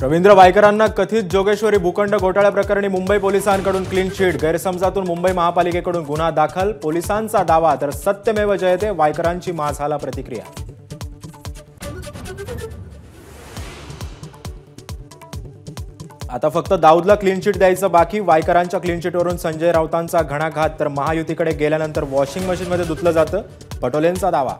रवींद्र वायकरांना कथित जोगेश्वरी भूखंड घोटाळा प्रकरणी मुंबई पोलिसांकडून क्लीन चिट, गैरसमजातून मुंबई महापालिकेकडून गुन्हा दाखल, पोलिसांचा दावा तर सत्यमेव जयते, वायकरांची माझाला प्रतिक्रिया। आता फक्त दाऊदला क्लीन चिट द्यायचं बाकी, वायकरांच्या क्लीन चिटवरून संजय राऊतांचा घणाघात, तर महायुतीकडे गेल्यानंतर वॉशिंग मशीनमध्ये धुतलं जातं, पटोलेंचा दावा।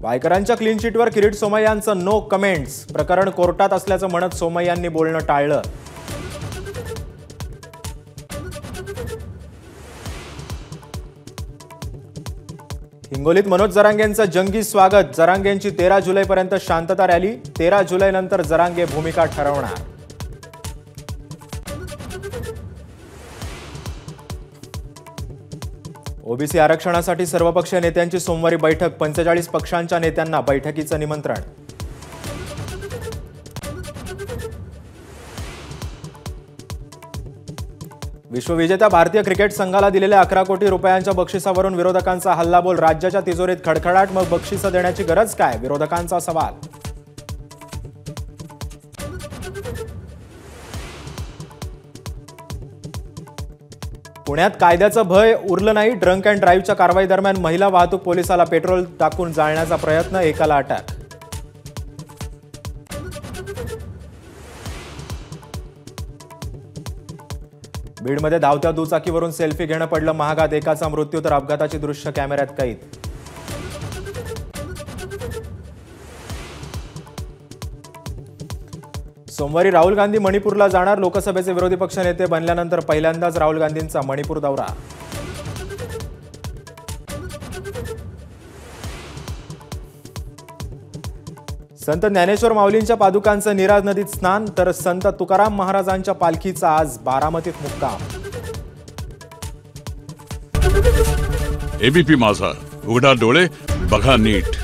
वायकरांच्या क्लीन चिटवर किरीट सोमय्यांचं नो कमेंट्स, प्रकरण कोर्टात असल्याचं म्हणत सोमय्यांनी बोलणं टाळलं। हिंगोलीत मनोज जरांगेंचं जंगी स्वागत, जरांगेंची 13 जुलैपर्यंत शांतता रॅली, 13 जुलैनंतर जरांगे भूमिका ठरवणार। ओबीसी आरक्षणासाठी सर्वपक्षीय नेत्यांची सोमवारी बैठक, 45 पक्षांच्या नेत्यांना बैठकीचं निमंत्रण। विश्वविजेत्या भारतीय क्रिकेट संघाला दिलेल्या 11 कोटी रुपयांच्या बक्षिसावरून विरोधकांचा हल्लाबोल, राज्याच्या तिजोरीत खडखडाट, मग बक्षिसं देण्याची गरज काय, विरोधकांचा सवाल। पुण्यात कायद्याचं भय उरलं नाही, ड्रंक अँड ड्राईव्हच्या कारवाई दरम्यान महिला वाहतूक पोलिसाला पेट्रोल टाकून जाळण्याचा प्रयत्न, एकाला अटक। बीडमध्ये धावत्या दुचाकीवरून सेल्फी घेणं पडलं महागात, एकाचा मृत्यू तर अपघाताची दृश्य कॅमेऱ्यात कैद। सोमवारी राहुल गांधी मणिपूरला जाणार, लोकसभेचे विरोधी पक्ष नेते बनल्यानंतर पहिल्यांदाच राहुल गांधींचा मणिपूर दौरा। संत ज्ञानेश्वर माऊलींच्या पादुकांचं नीरा नदीत स्नान, तर संत तुकाराम महाराजांच्या पालखीचा आज बारामतीत मुक्काम। एबीपी माझा, उघडा डोळे बघा नीट।